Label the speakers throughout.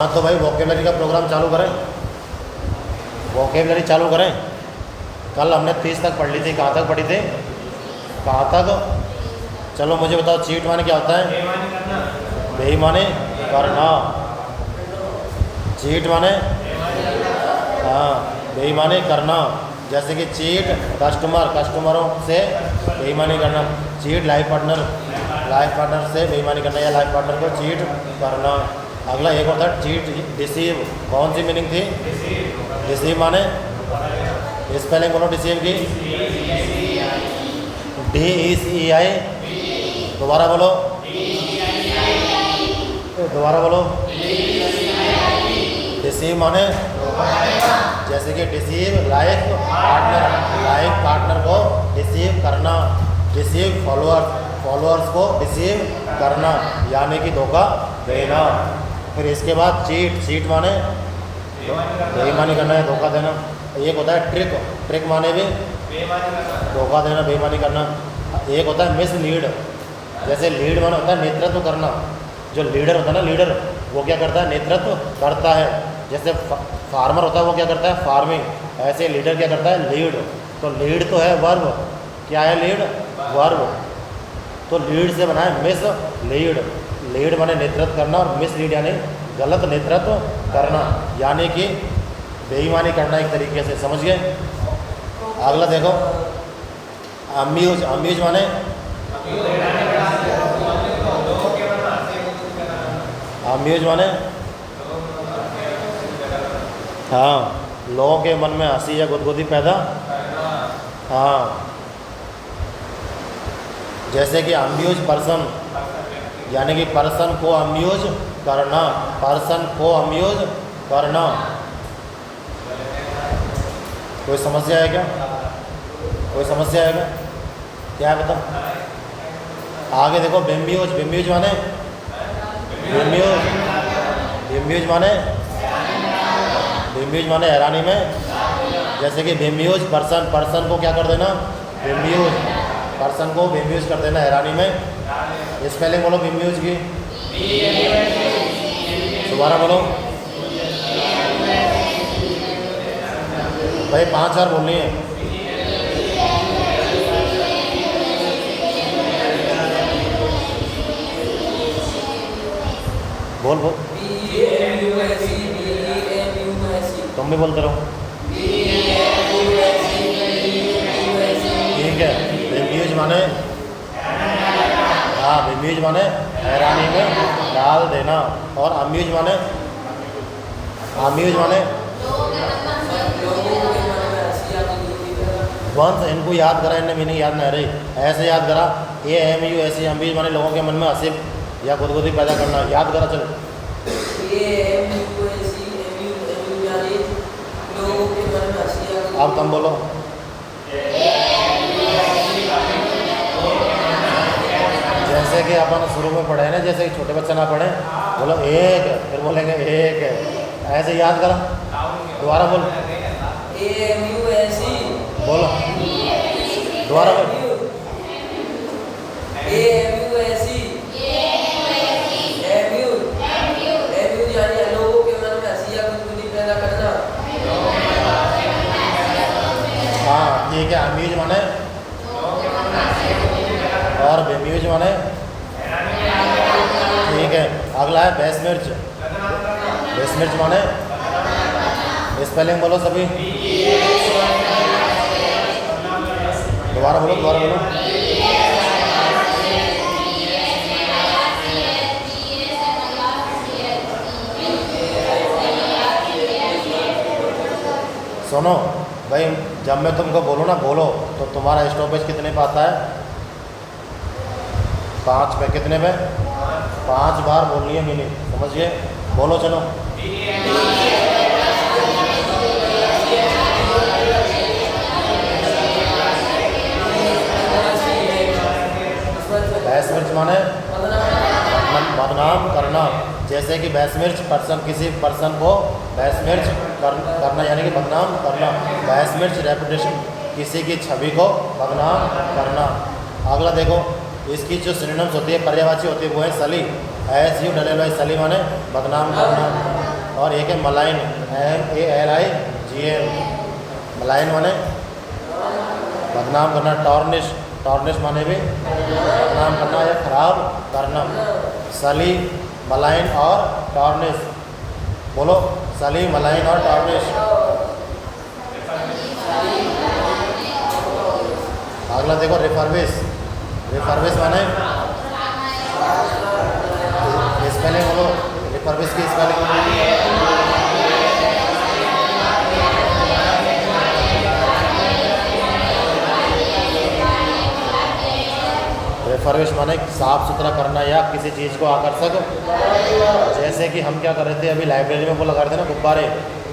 Speaker 1: हाँ तो भाई वोकेबलरी का प्रोग्राम चालू करें। वोकेबलरी चालू करें। कल हमने 30 तक पढ़ ली थी। कहाँ तक पढ़ी थी? कहाँ तक? चलो मुझे बताओ, चीट माने क्या होता है? बेईमानी करना। चीट माने हाँ बेईमानी करना। जैसे कि चीट कस्टमरों से बेईमानी करना। चीट लाइफ पार्टनर से बेईमानी करना या लाइफ पार्टनर को चीट करना। अगला एक होता है चीट डिसीव। कौन सी मीनिंग थी? डिसीव माने स्पेलिंग बोलो डिसीव की। DECEI। दोबारा बोलो। डिसीव माने जैसे कि डिसीव लाइफ पार्टनर को डिसीव करना। डिसीव फॉलोअर्स को डिसीव करना यानी कि धोखा देना। फिर इसके बाद चीट माने बेईमानी करना या धोखा देना। एक होता है ट्रिक माने भी धोखा देना, बेईमानी करना। एक होता है मिसलीड। जैसे लीड माने होता है नेतृत्व करना। जो लीडर होता है ना, लीडर वो क्या करता है? नेतृत्व करता है। जैसे फार्मर होता है वो क्या करता है? फार्मिंग। ऐसे लीडर क्या करता है? लीड। तो लीड तो है वर्ब। क्या है लीड? वर्ब। तो लीड से बना है मिस लीड। लीड माने नेतृत्व करना और मिस लीड यानी गलत नेतृत्व करना, यानी कि बेईमानी करना एक तरीके से। समझ गए? अगला देखो, अम्यूज माने हाँ लोगों के मन में हंसी या गुदगुदी पैदा। हाँ जैसे कि अम्यूज पर्सन यानी कि पर्सन को अम्यूज करना। कोई समस्या है क्या? क्या है बता? आगे देखो, बेम्यूज माने हैरानी में। जैसे कि बेम्यूज पर्सन को क्या कर देना? पर्सन को बेम्यूज कर देना हैरानी में। स्पेलिंग बोलो बेम्यूज की। दोबारा बोलो भाई, 5 बार बोलनी है। बोल तुम भी बोलते रहो। ठीक है। बेम्यूज माने बेम्यूज माने हैरानी में डाल देना। और अम्यूज माने वंश। इनको याद करा, इनने मीनिंग याद नहीं रही। ऐसे याद करा, AMUSE। अम्यूज माने लोगों के मन में हंसी या गुदगुदी पैदा करना। याद करा चलो। अब तुम बोलो। जैसे कि अपन शुरू में पढ़े ना, जैसे कि छोटे बच्चे ना पढ़े, बोलो एक, फिर बोलेंगे एक। ऐसे याद करा। दोबारा बोलो। बोलो दोबारा बोलो। हाँ ठीक है। अम्यूज माने और बेम्यूज माने। ठीक है। अगला है बेसमिर्च माने स्पेलिंग बोलो सभी। दोबारा बोलो। सुनो भाई, जब मैं तुमको बोलो ना बोलो, तो तुम्हारा स्टॉपेज कितने पे आता है? 5 पे। कितने पे? 5 बार बोलनी है मीनिंग। समझिए? बोलो चलो। बेसमिर्च माने बदनाम करना। जैसे कि बेसमिर्च पर्सन, किसी पर्सन को बेसमिर्च करना यानी कि बदनाम करना। बेसमिर्च रेपुटेशन, किसी की छवि को बदनाम करना। अगला देखो, इसकी जो सिनोनिम्स होती है, पर्यायवाची होती है, वो है सली। SULLY। सली माने बदनाम करना। और एक है मलाइन, MALIGN। मलाइन माने बदनाम करना। टॉर्निश, टॉर्निश माने भी बदनाम करना या खराब करना। सली, मलाइन और टॉर्निश। बोलो, सली, मलाइन और टॉर्निश। अगला देखो रिफर्बिश। रिफर्बिश माने स्पेलिंग बोलो, रिफर्बिश की स्पेलिंग। रिफर्बिश माने साफ सुथरा करना या किसी चीज़ को आकर्षक। जैसे कि हम क्या कर रहे थे अभी लाइब्रेरी में वो लगा रहे थे ना गुब्बारे,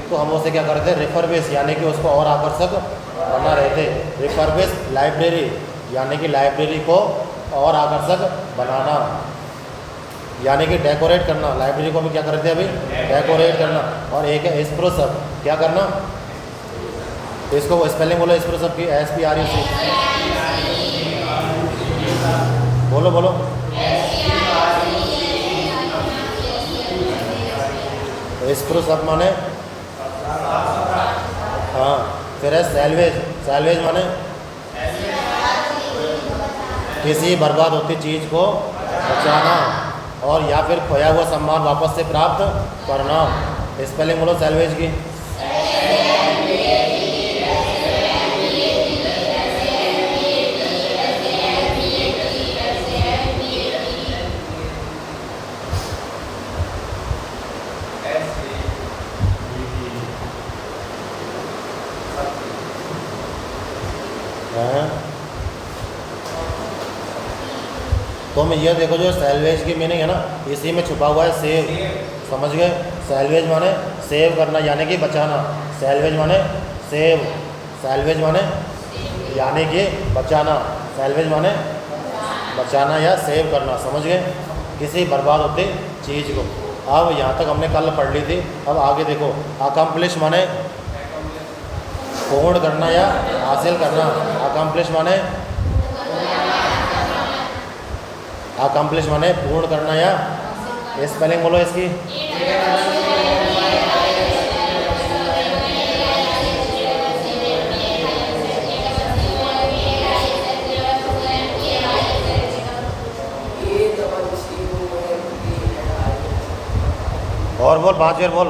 Speaker 1: तो हम उसे क्या कर रहे थे रिफर्बिश, यानी कि उसको और आकर्षक बना रहे थे। रिफर्बिश लाइब्रेरी यानी कि लाइब्रेरी को और आकर्षक बनाना, यानी कि डेकोरेट करना। लाइब्रेरी को भी क्या कर रहे थे अभी, डेकोरेट करना। और एक है स्प्रूस अप, क्या करना, तो इसको स्पेलिंग बोलो स्प्रूस अप की, SPRUC। बोलो बोलो, स्प्रूस अप माने हाँ। फिर है सैल्वेज। सैल्वेज माने किसी बर्बाद होती चीज़ को बचाना और या फिर खोया हुआ सम्मान वापस से प्राप्त करना। स्पेलिंग बोलो सैल्वेज की। तो मैं ये देखो जो सैल्वेज की मीनिंग है ना, इसी में छुपा हुआ है सेव। समझ गए? सैल्वेज माने सेव करना यानी कि बचाना। सैल्वेज माने सेव, सैल्वेज माने यानी कि बचाना। सैल्वेज माने बचाना या सेव करना। समझ गए? किसी बर्बाद होती चीज़ को। अब यहाँ तक हमने कल पढ़ ली थी। अब आगे देखो, अकम्प्लिश माने पूर्ण करना या हासिल करना। अकम्प्लिश माने अकम्प्लिश माने पूर्ण करना या, स्पेलिंग बोलो इसकी। और बोल, 5 बार बोल।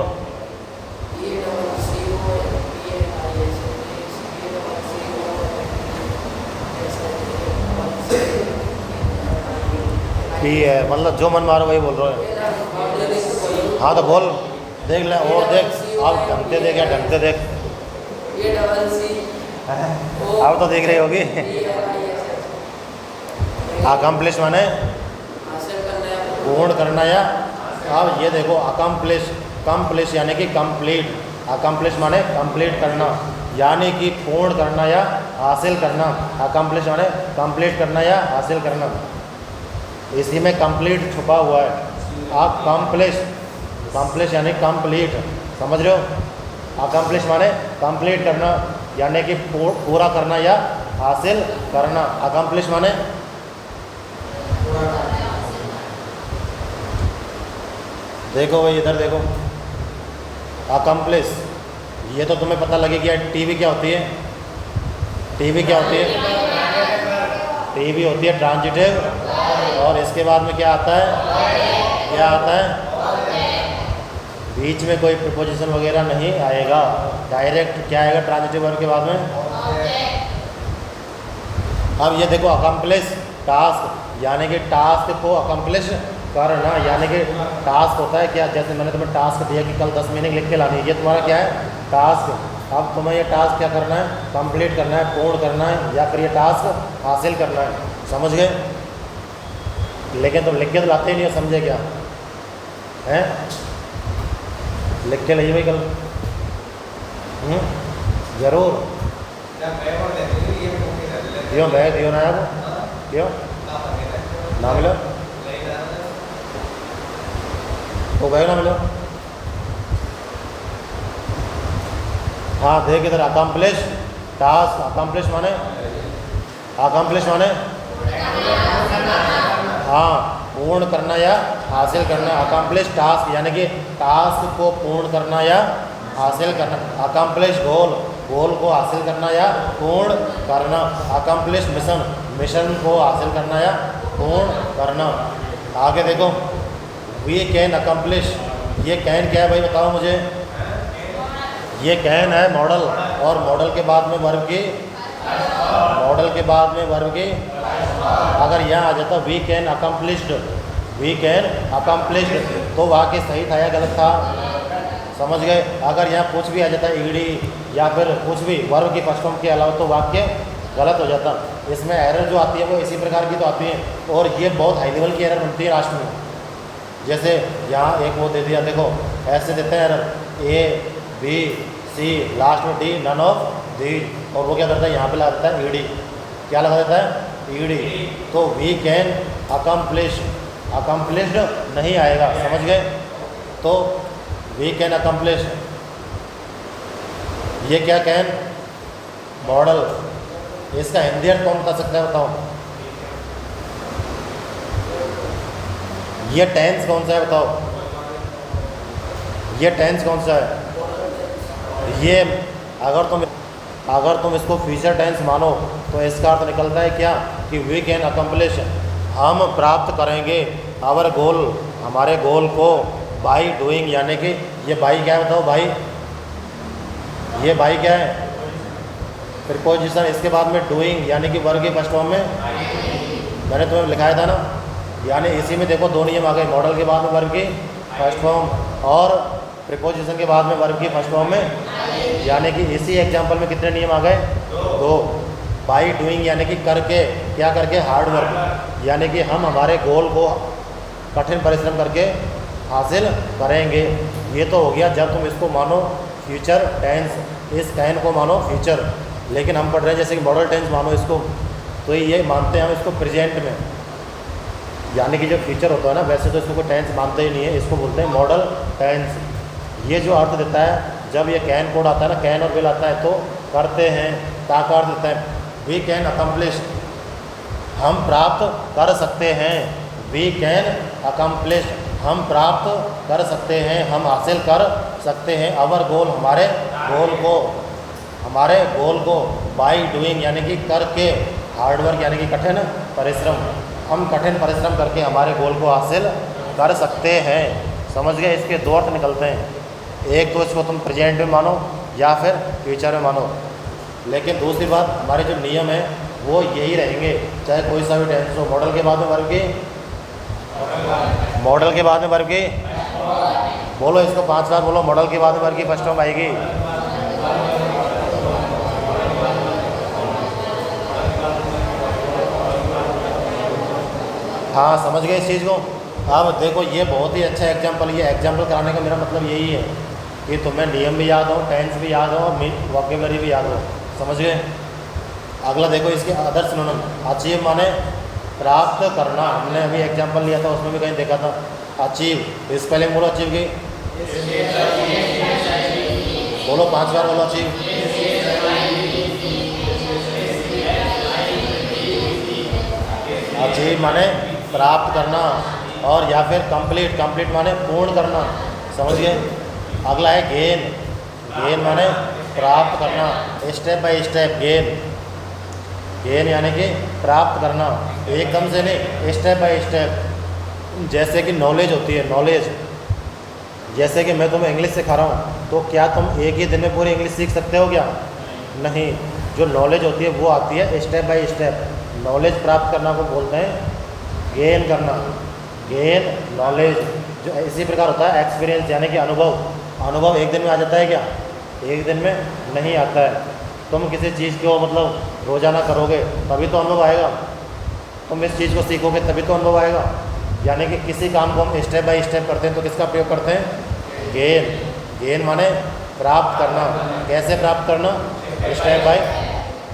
Speaker 1: पी है मतलब जो मन मारो वही बोल रहे हो। हाँ तो बोल, देख ले और देख, अब ढंग से देख या ढंग से देख। अब तो देख रही होगी। अकम्प्लिश माने पूर्ण करना या, अब ये देखो अकम्प्लिश, कम्प्लिश यानी कि कंप्लीट। अकम्प्लिश माने कंप्लीट करना यानी कि पूर्ण करना या हासिल करना। अकम्प्लिश माने कंप्लीट करना या हासिल करना। इसी में कंप्लीट छुपा हुआ है। आप कम्प्लिश, कम्प्लिश यानी कंप्लीट, समझ रहे हो? अकम्प्लिश माने कंप्लीट करना यानी कि पूरा करना या हासिल करना। अकम्प्लिश माने देखो भाई इधर देखो, अकम्प्लिश ये तो तुम्हें पता लगेगा। टीवी क्या होती है? टीवी क्या होती है? टीवी होती है ट्रांजिटिव, और इसके बाद में क्या आता है? क्या आता है? बीच में कोई प्रीपोजिशन वगैरह नहीं आएगा, डायरेक्ट क्या आएगा ट्रांजिटिव वर्ब के बाद में? अब ये देखो अकम्प्लिश टास्क यानी कि टास्क को अकम्प्लिश करना, यानी कि टास्क होता है क्या, जैसे मैंने तुम्हें टास्क दिया कि कल 10 मीनिंग लिख के लानी है, ये तुम्हारा क्या है? टास्क। अब तुम्हें ये टास्क क्या करना है? कंप्लीट करना है, पूर्ण करना है, या फिर ये टास्क हासिल करना है। समझ गए? लेकिन तुम लिख के तो लाते ही नहीं हो, समझे क्या हैं? लिख के लाइए भाई कल। जरूर दियो, बैग दियो ना आपको, दियो ना मिलो तो बैग ना मिलो। हाँ देख इधर, अकम्प्लिश टास्क। अकम्प्लिश माने, अकम्प्लिश माने हाँ पूर्ण करना या हासिल करना, अकम्प्लिश टास्क यानी कि टास्क को पूर्ण करना या हासिल करना, अकम्प्लिश गोल, गोल को हासिल करना या पूर्ण करना, अकम्प्लिश मिशन, मिशन को हासिल करना या पूर्ण करना। आगे देखो, वी कैन अकम्प्लिश, ये कैन क्या है भाई बताओ मुझे। ये कैन है मॉडल, और मॉडल के बाद में वर्ब की, मॉडल के बाद में वर्ब की, अगर यहाँ आ जाता we can accomplished, we can accomplished, तो वाक्य सही था या गलत था, समझ गए। अगर यहाँ कुछ भी आ जाता ईडी या फिर कुछ भी वर्ब की फर्स्ट फॉर्म के अलावा तो वाक्य गलत हो जाता। इसमें एरर जो आती है वो इसी प्रकार की तो आती है, और ये बहुत हाई लेवल की एरर बनती है लास्ट में। जैसे यहाँ एक वो दे दिया, देखो ऐसे देते हैं error A B C last में डी, नन ऑफ दीज, और वो क्या करता है यहाँ पे लगा देता है ईडी, क्या लगा देता है ईडी, तो वी कैन अकम्प्लिश, अकम्प्लिश्ड नहीं आएगा, समझ गए। तो वी कैन अकम्प्लिश, ये क्या कैन मॉडल, इसका हिंदी अर्थ कौन बता सकता है बताओ। ये टेंस कौन सा है बताओ, ये टेंस कौन सा है। ये अगर तुम इसको फ्यूचर टेंस मानो तो इसका अर्थ निकलता है क्या कि वी कैन अकम्प्लिश, हम प्राप्त करेंगे, आवर गोल, हमारे गोल को, बाई डूइंग, यानी कि ये बाई क्या है बताओ भाई, ये बाई क्या है प्रीपोजिशन, इसके बाद में डूइंग यानी कि वर्ब की फर्स्ट फॉर्म में मैंने तुम्हें लिखाया था ना, यानी इसी में देखो दो नियम आ गए, मॉडल के बाद में वर्ब की फर्स्ट फॉर्म और प्रीपोजिशन के बाद में वर्ब की फर्स्ट फॉर्म में, यानी कि इसी एग्जांपल में कितने नियम आ गए, दो। बाई डूइंग यानी कि करके, क्या करके, हार्ड वर्क, यानी कि हम हमारे गोल को कठिन परिश्रम करके हासिल करेंगे। ये तो हो गया जब तुम इसको मानो फ्यूचर टेंस, इस कैन को मानो फ्यूचर, लेकिन हम पढ़ रहे हैं जैसे कि मॉडल टेंस मानो इसको, तो ये मानते हैं हम इसको प्रेजेंट में, यानी कि जो फ्यूचर होता है ना, वैसे तो इसको कोई टेंस मानते ही नहीं है, इसको बोलते हैं मॉडल टेंस। ये जो अर्थ देता है, जब ये कैन कोड आता है ना, कैन और विल आता है तो करते हैं, ता का अर्थ देता है वी कैन अकम्प्लिश, हम प्राप्त कर सकते हैं, वी कैन अकम्प्लिश, हम प्राप्त कर सकते हैं, हम हासिल कर सकते हैं, अवर गोल, हमारे गोल को, हमारे गोल को, बाई डूइंग यानी कि करके, हार्डवर्क यानी कि कठिन परिश्रम, हम कठिन परिश्रम करके हमारे गोल को हासिल कर सकते हैं, समझ गए। इसके दो अर्थ निकलते हैं, एक तो इसको तुम प्रेजेंट में मानो या फिर फ्यूचर में मानो, लेकिन दूसरी बात हमारे जो नियम है वो यही रहेंगे, चाहे कोई सा भी टेंस हो। मॉडल के बाद में वर्ब की, मॉडल के बाद में वर्ब की, बोलो इसको 5 बार बोलो, मॉडल के बाद में वर्ब की फर्स्ट फॉर्म आएगी। हाँ समझ गए इस चीज़ को। अब देखो ये बहुत ही अच्छा एग्जाम्पल, ये एग्जाम्पल कराने का मेरा मतलब यही है कि तुम्हें नियम भी याद हो, टेंस भी याद हो, वोकैबुलरी भी याद हो, समझ गए। अगला देखो इसके अदर सिनोनिम, अचीव माने प्राप्त करना, हमने अभी एग्जाम्पल लिया था उसमें भी कहीं देखा था अचीव, स्पेलिंग बोलो अचीव की, बोलो 5 बार बोलो अचीव। अचीव माने प्राप्त करना, और या फिर कंप्लीट, कंप्लीट माने पूर्ण करना, समझ गए। अगला है गेन, गेन माने प्राप्त करना, step by step gain, gain यानी कि प्राप्त करना, एकदम से नहीं, स्टेप बाय स्टेप। जैसे कि नॉलेज होती है, नॉलेज, जैसे कि मैं तुम्हें इंग्लिश सिखा रहा हूँ तो क्या तुम एक ही दिन में पूरी इंग्लिश सीख सकते हो क्या, नहीं। जो नॉलेज होती है वो आती है स्टेप बाय स्टेप, नॉलेज प्राप्त करना को बोलते हैं गेन करना, गेन नॉलेज। जो इसी प्रकार होता है एक्सपीरियंस यानी कि अनुभव, अनुभव एक दिन में आ जाता है क्या, एक दिन में नहीं आता है। तुम किसी चीज़ को मतलब रोज़ाना करोगे तभी तो अनुभव आएगा, तुम इस चीज़ को सीखोगे तभी तो अनुभव आएगा। यानी कि किसी काम को हम स्टेप बाय स्टेप करते हैं तो किसका प्रयोग करते हैं, गेन। गेन माने प्राप्त करना, कैसे प्राप्त करना, स्टेप बाय,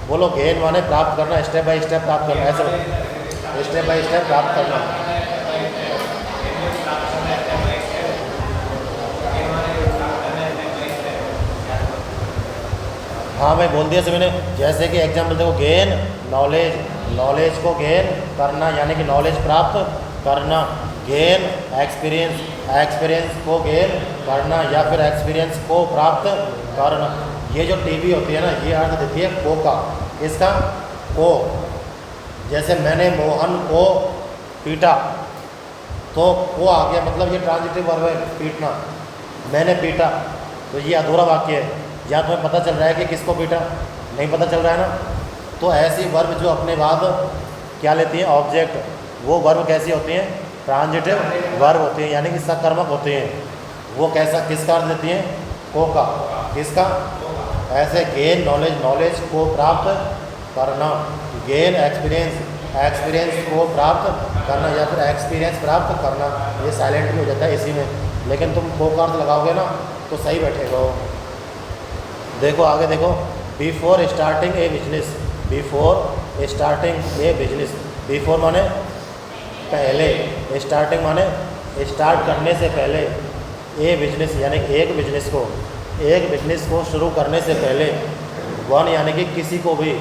Speaker 1: बोलो गेन माने प्राप्त करना, स्टेप बाय स्टेप प्राप्त करना, ऐसे स्टेप बाय स्टेप प्राप्त करना। हाँ मैं बोल दिया सभी ने, जैसे कि एग्जाम्पल देखो गेन नॉलेज, नॉलेज को गेन करना यानी कि नॉलेज प्राप्त करना, गेन एक्सपीरियंस, एक्सपीरियंस को गेन करना या फिर एक्सपीरियंस को प्राप्त करना। ये जो टीवी होती है ना, ये अर्थ देती है को का। इसका को, जैसे मैंने मोहन को पीटा, तो को आ गया, मतलब ये ट्रांजिटिव वर्ब है पीटना, मैंने पीटा, तो ये अधूरा वाक्य है। या तुम्हें पता चल रहा है कि किसको पीटा? नहीं पता चल रहा है ना। तो ऐसी वर्ब जो अपने बाद क्या लेती हैं? ऑब्जेक्ट। वो वर्ब कैसी होती हैं? ट्रांजिटिव वर्ब होती हैं, यानी कि सकर्मक होते हैं। वो कैसा, किसका अर्थ देती हैं? को का। किसका? ऐसे गेन नॉलेज, नॉलेज को प्राप्त करना, गेन एक्सपीरियंस, एक्सपीरियंस को प्राप्त करना या फिर एक्सपीरियंस प्राप्त करना। ये साइलेंट भी हो जाता है इसी में, लेकिन तुम को का अर्थ लगाओगे ना तो सही बैठेगा वो। देखो आगे देखो, बिफोर स्टार्टिंग ए बिजनेस, बिफोर स्टार्टिंग ए बिजनेस। बिफोर माने पहले, स्टार्टिंग माने स्टार्ट करने से पहले, ए बिजनेस यानी एक बिजनेस को, एक बिजनेस को शुरू करने से पहले, वन यानी कि किसी को भी,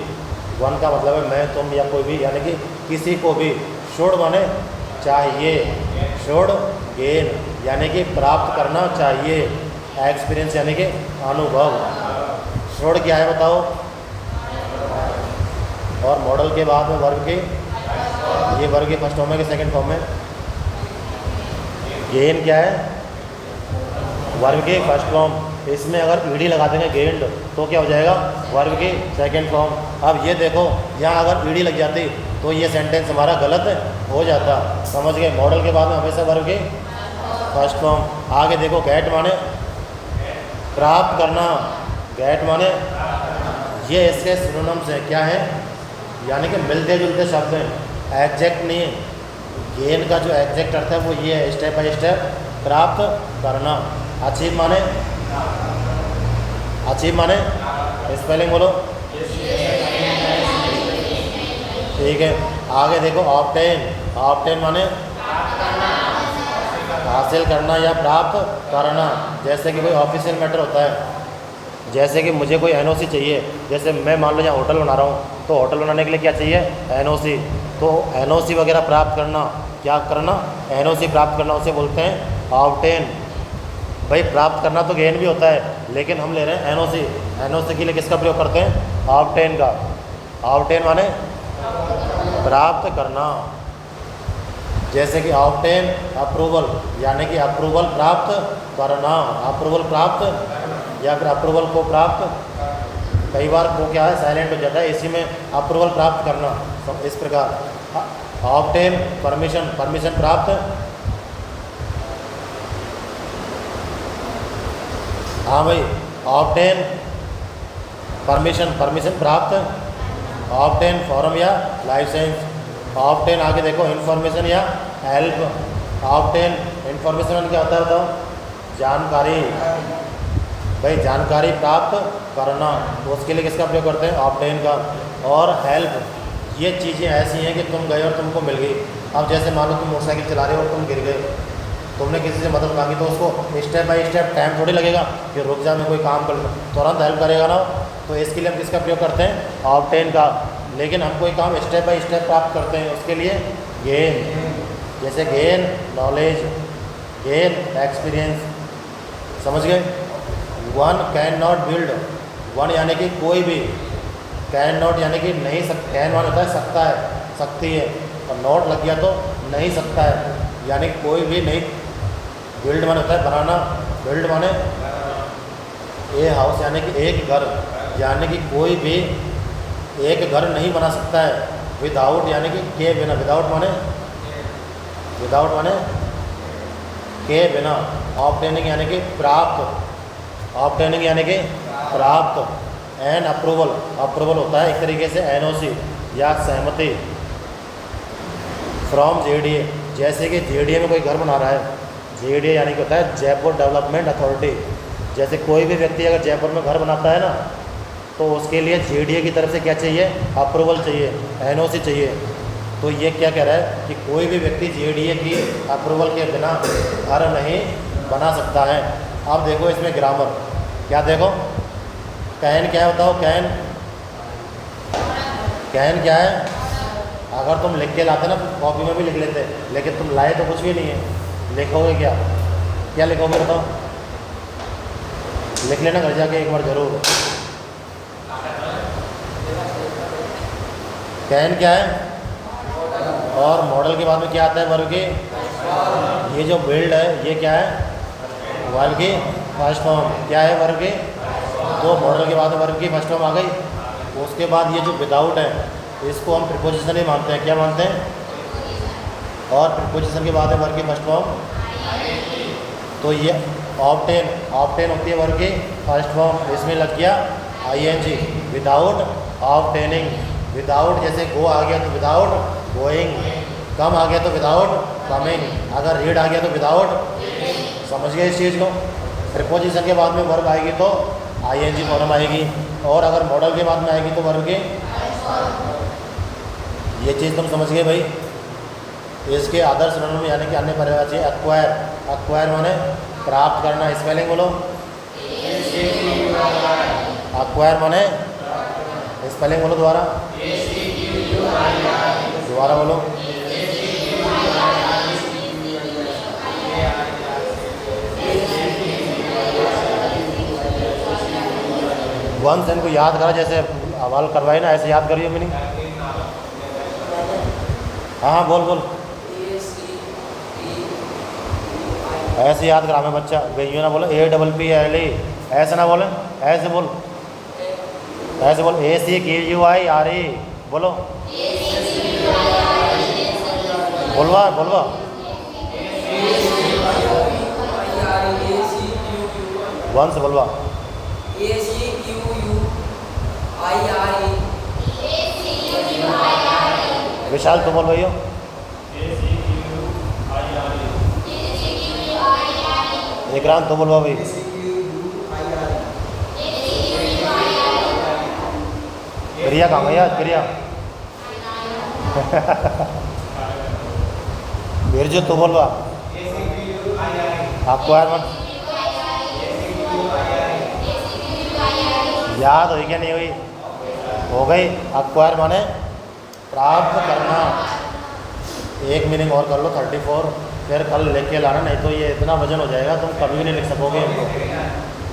Speaker 1: वन का मतलब है मैं, तुम या कोई भी, यानी कि किसी को भी। शुड माने चाहिए, शुड गेन यानी कि प्राप्त करना चाहिए, एक्सपीरियंस यानी कि अनुभव। शुड क्या है बताओ? और मॉडल के बाद में वर्ब के, ये वर्ब के फर्स्ट फॉर्म है कि सेकंड फॉर्म में? गेन क्या है? वर्ब के फर्स्ट फॉर्म। इसमें अगर ईडी लगा देंगे गेंड तो क्या हो जाएगा? वर्ब की सेकंड फॉर्म। अब ये देखो, यहाँ अगर ईडी लग जाती तो ये सेंटेंस हमारा गलत हो जाता। समझ गए? मॉडल के बाद में हमेशा वर्ब की फर्स्ट फॉर्म। आगे देखो, गेट माने प्राप्त करना, गेट माने, ये इसके सिनोनिम्स हैं। क्या है? यानी कि मिलते जुलते शब्द हैं, एग्जैक्ट नहीं है। गेन का जो एग्जैक्ट अर्थ है वो ये है, स्टेप बाय स्टेप प्राप्त करना। अचीव माने, अचीव माने स्पेलिंग बोलो। ठीक है, आगे देखो, ऑब्टेन, ऑब्टेन माने हासिल करना या प्राप्त करना। जैसे कि कोई ऑफिशियल मैटर होता है, जैसे कि मुझे कोई एनओसी चाहिए, जैसे मैं मान लो यहाँ होटल बना रहा हूँ, तो होटल बनाने के लिए क्या चाहिए? एनओसी। तो एनओसी वगैरह प्राप्त करना, क्या करना? एनओसी प्राप्त करना, उसे बोलते हैं ऑब्टेन। भाई प्राप्त करना तो गेन भी होता है, लेकिन हम ले रहे हैं एनओसी। एनओसी के लिए किसका प्रयोग करते हैं? ऑब्टेन का। ऑब्टेन माने प्राप्त करना। जैसे कि ऑब्टेन अप्रूवल, यानी कि अप्रूवल प्राप्त करना, अप्रूवल प्राप्त या फिर अप्रूवल को प्राप्त। कई बार को क्या है? साइलेंट हो जाता है, इसी में अप्रूवल प्राप्त करना। तो इस प्रकार ऑब्टेन परमिशन, परमिशन प्राप्त। हाँ भाई, ऑब्टेन परमिशन, परमिशन प्राप्त। ऑब्टेन फॉर्म या लाइसेंस। ऑब्टेन आगे देखो, इंफॉर्मेशन या हेल्प। ऑब्टेन इंफॉर्मेशन क्या होता है बताओ? जानकारी। भाई जानकारी प्राप्त करना, तो उसके लिए किसका प्रयोग करते हैं? ऑब्टेन का। और हेल्प, ये चीज़ें ऐसी हैं कि तुम गए और तुमको मिल गई। अब जैसे मान लो तुम मोटरसाइकिल चला रहे हो और तुम गिर गए, तुमने किसी से मदद मांगी, तो उसको स्टेप बाय स्टेप टाइम थोड़ी लगेगा कि रुक जा मैं कोई काम कर लूँ, तुरंत हेल्प करेगा ना। तो इसके लिए हम किसका प्रयोग करते हैं? ऑब्टेन का। लेकिन हम कोई काम स्टेप बाय स्टेप प्राप्त करते हैं, उसके लिए गेन। जैसे गेन नॉलेज, गेन एक्सपीरियंस। समझ गए? One can not build, one यानी कि कोई भी, कैन नॉट यानी कि नहीं सकता, कैन वन होता है सकता है, सकती है, और नॉट लग गया तो नहीं सकता है, यानी कोई भी नहीं। बिल्ड माने होता है बनाना, बिल्ड माने ए हाउस यानी कि एक घर, यानी कि कोई भी एक घर नहीं बना सकता है। विदाउट यानी कि के बिना, विदाउट माने, विदाउट माने के बिना। ऑब्टेनिंग यानी कि प्राप्त, ऑब्टेनिंग यानी कि प्राप्त। एन अप्रूवल, अप्रूवल होता है एक तरीके से एनओसी या सहमति। फ्रॉम जेडीए, जैसे कि जेडीए में कोई घर बना रहा है, जेडीए यानी कि होता है जयपुर डेवलपमेंट अथॉरिटी। जैसे कोई भी व्यक्ति अगर जयपुर में घर बनाता है ना, तो उसके लिए जेडीए की तरफ से क्या चाहिए? अप्रूवल चाहिए, एनओसी चाहिए। तो ये क्या कह रहा है कि कोई भी व्यक्ति जेडीए की अप्रूवल के बिना घर नहीं बना सकता है। अब देखो इसमें ग्रामर, क्या देखो? कैन क्या है बताओ? कैन, कैन क्या है? अगर तुम लिख के लाते ना कॉपी में भी लिख लेते, लेकिन तुम लाए तो कुछ भी नहीं है, लिखोगे क्या? क्या लिखोगे बताओ? लिख लेना घर जाके एक बार ज़रूर। कैन क्या है? और मॉडल के बाद में क्या आता है? वर्ब की। ये जो बिल्ड है ये क्या है? वर्ब की फर्स्ट फॉर्म। क्या है? वर्ब की। तो मॉडल के बाद में वर्ब की फर्स्ट फॉर्म आ गई। उसके बाद ये जो विदाउट है इसको हम प्रीपोजिशन ही मानते हैं। क्या मानते हैं? और प्रीपोजिशन के बाद है वर्ब की फर्स्ट फॉर्म। तो ये ऑब्टेन, ऑब्टेन होती है वर्ब की फर्स्ट फॉर्म, इसमें लग गया आईएनजी। विदाउट ऑब्टेनिंग, विदाउट जैसे गो आ गया तो विदाउट गोइंग, कम आ गया तो विदाउट कमिंग, अगर रीड आ गया तो विदाउट। समझ गए इस चीज़ को? प्रीपोजिशन के बाद में वर्ब आएगी तो आईएनजी फॉर्म आएगी, और अगर मॉडल के बाद में आएगी तो वर्ब की। ये चीज़ तुम समझ गए भाई। इसके आदर्श सिनोनिम यानी कि अन्य पर्यायवाची एक्वायर। एक्वायर माने प्राप्त करना। स्पेलिंग बोलो। एक्वायर माने स्पेलिंग बोलो दोबारा, दोबारा बोलो। वंस इनको याद करा, जैसे हवाल करवाए ना ऐसे याद करिए मीनिंग। हाँ हाँ बोल बोल, ऐसे याद करा मैं बच्चा गई ना बोलो APPLE, ऐसे ना बोले, ऐसे बोल, ऐसे बोल ACQUIRE बोलो, बोलवा बोलवा। वंस बोलवा। विशाल तुम बोल भैया। विक्रांत तुम बोलवा भाई। क्रिया कहाँ गई यार? क्रिया बिरजू तुम बोलवा। आपको यार मन याद हुई क्या? नहीं हुई? हो गई। एक्वायर माने प्राप्त करना। एक मीनिंग और कर लो 34, फिर कल लेके लाना, नहीं तो ये इतना वजन हो जाएगा तुम कभी भी नहीं लिख सकोगे इनको।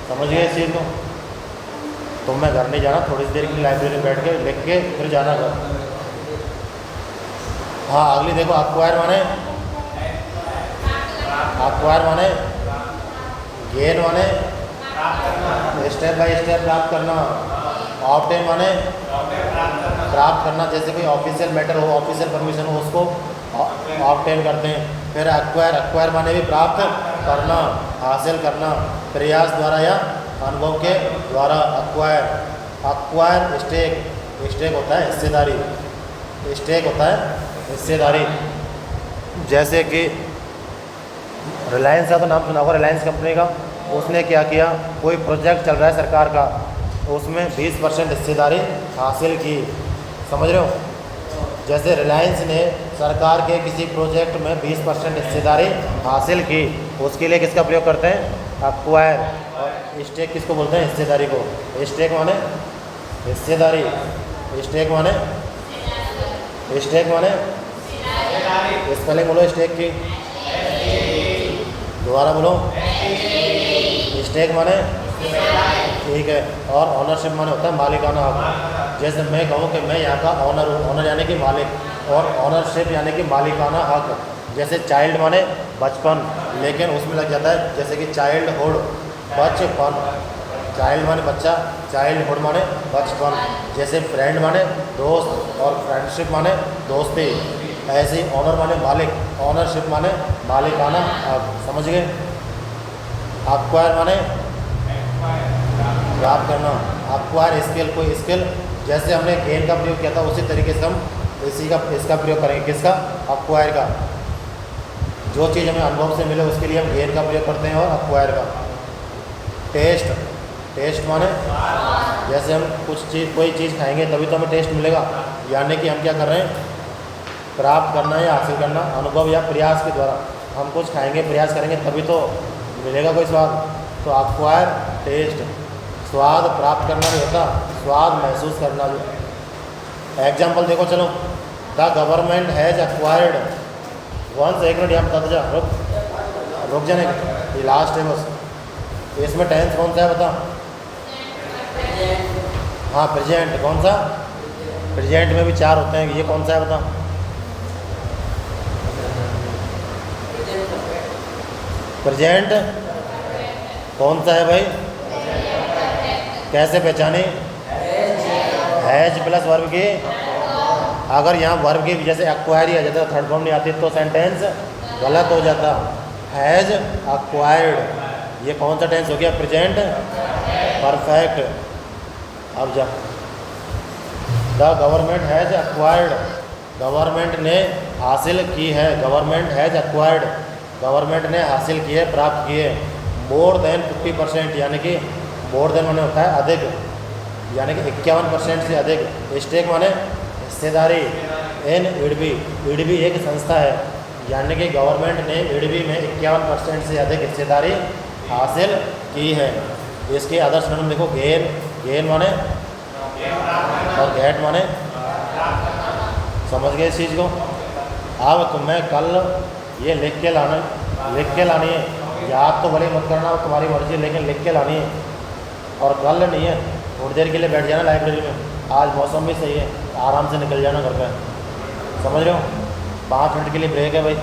Speaker 1: समझ गए इस चीज़ को? तुम मैं घर नहीं जाना, थोड़ी सी देर की लाइब्रेरी में बैठ के लिख के फिर जाना घर। हाँ अगली देखो, एक्वायर माने, एक्वायर माने गेन माने स्टेप बाय स्टेप प्राप्त करना। ऑब्टेन माने प्राप्त करना, जैसे कोई ऑफिशियल मैटर हो, ऑफिशियल परमिशन हो, उसको ऑब्टेन करते हैं। फिर एक्वायर, एक्वायर माने भी प्राप्त करना, हासिल करना, प्रयास द्वारा या अनुभव के द्वारा। एक्वायर, एक्वायर स्टेक, स्टेक होता है हिस्सेदारी, स्टेक होता है हिस्सेदारी। जैसे कि रिलायंस का तो नाम सुना होगा, रिलायंस कंपनी का। उसने क्या किया, कोई प्रोजेक्ट चल रहा है सरकार का, उसमें 20% हिस्सेदारी हासिल की। समझ रहे हो? जैसे रिलायंस ने सरकार के किसी प्रोजेक्ट में 20% हिस्सेदारी हासिल की, उसके लिए किसका प्रयोग करते हैं? एक्वायर। और स्टेक किसको बोलते हैं? हिस्सेदारी को। स्टेक माने हिस्सेदारी, स्टेक माने, स्टेक माने स्पेलिंग बोलो स्टेक की, दोबारा बोलो। स्टेक माने, ठीक है। और ऑनरशिप माने होता है मालिकाना हक। जैसे मैं कहूँ कि मैं यहाँ का ऑनर हूँ, ऑनर यानी कि मालिक, और ऑनरशिप यानी कि मालिकाना हक। जैसे चाइल्ड माने बचपन, लेकिन उसमें लग जाता है जैसे कि चाइल्डहुड, बचपन। चाइल्ड माने बच्चा, चाइल्डहुड माने बचपन। जैसे फ्रेंड माने दोस्त, और फ्रेंडशिप माने दोस्ती। ऐसे ही ऑनर माने मालिक, ऑनरशिप माने मालिकाना हक। समझ गए? एक्वायर माने प्राप्त करना। एक्वायर स्किल, कोई स्किल, जैसे हमने गेन का प्रयोग किया था उसी तरीके से हम इसका प्रयोग करेंगे। किसका? एक्वायर का। जो चीज़ हमें अनुभव से मिले उसके लिए हम गेन का प्रयोग करते हैं, और एक्वायर का। टेस्ट, टेस्ट माने जैसे हम कोई चीज़ खाएंगे तभी तो हमें टेस्ट मिलेगा, यानी कि हम क्या कर रहे हैं? प्राप्त करना या हासिल करना, अनुभव या प्रयास के द्वारा। हम कुछ खाएंगे, प्रयास करेंगे तभी तो मिलेगा कोई स्वाद। तो एक्वायर टेस्ट, स्वाद प्राप्त करना नहीं होता, स्वाद महसूस करना भी। एग्जाम्पल देखो चलो, the government has acquired once, एक मिनट यहाँ बता दो जा, रुक जाने का, ये लास्ट है बस। तो इसमें टेंस कौन सा है बता? हाँ प्रेजेंट। कौन सा? प्रेजेंट में भी 4 होते हैं, ये कौन सा है बता? प्रेजेंट कौन सा है भाई? कैसे पहचाने? हैज प्लस वर्ब की, अगर यहाँ वर्ब की जैसे एक्वायर आ जाता, थर्ड फॉर्म नहीं आती तो सेंटेंस गलत हो जाता। हैज एक्वायर्ड, ये कौन सा टेंस हो गया? Present perfect. अब जा, the government has acquired, government ने हासिल की है, गवर्नमेंट हैज एक्वायर्ड, गवर्नमेंट ने हासिल किए, प्राप्त किए, मोर देन 50%, यानी कि मोर देन माने होता है अधिक, यानी कि 51% से अधिक। स्टेक माने हिस्सेदारी। इन इडबी, इडबी एक संस्था है, यानी कि गवर्नमेंट ने इडबी में 51% से अधिक हिस्सेदारी हासिल की है। इसके अदर सिनोनिम देखो, गेन, गेन माने और गेट माने, समझ गए इस चीज़ को? अब तुम्हें कल ये लिख के लानी है, याद तो भले मत करना, तुम्हारी मर्जी, लेकिन लिख के लानी है। और कल नहीं है, थोड़ी देर के लिए बैठ जाना लाइब्रेरी में, आज मौसम भी सही है, आराम से निकल जाना घर पे, समझ रहे हो? 5 मिनट के लिए ब्रेक है भाई।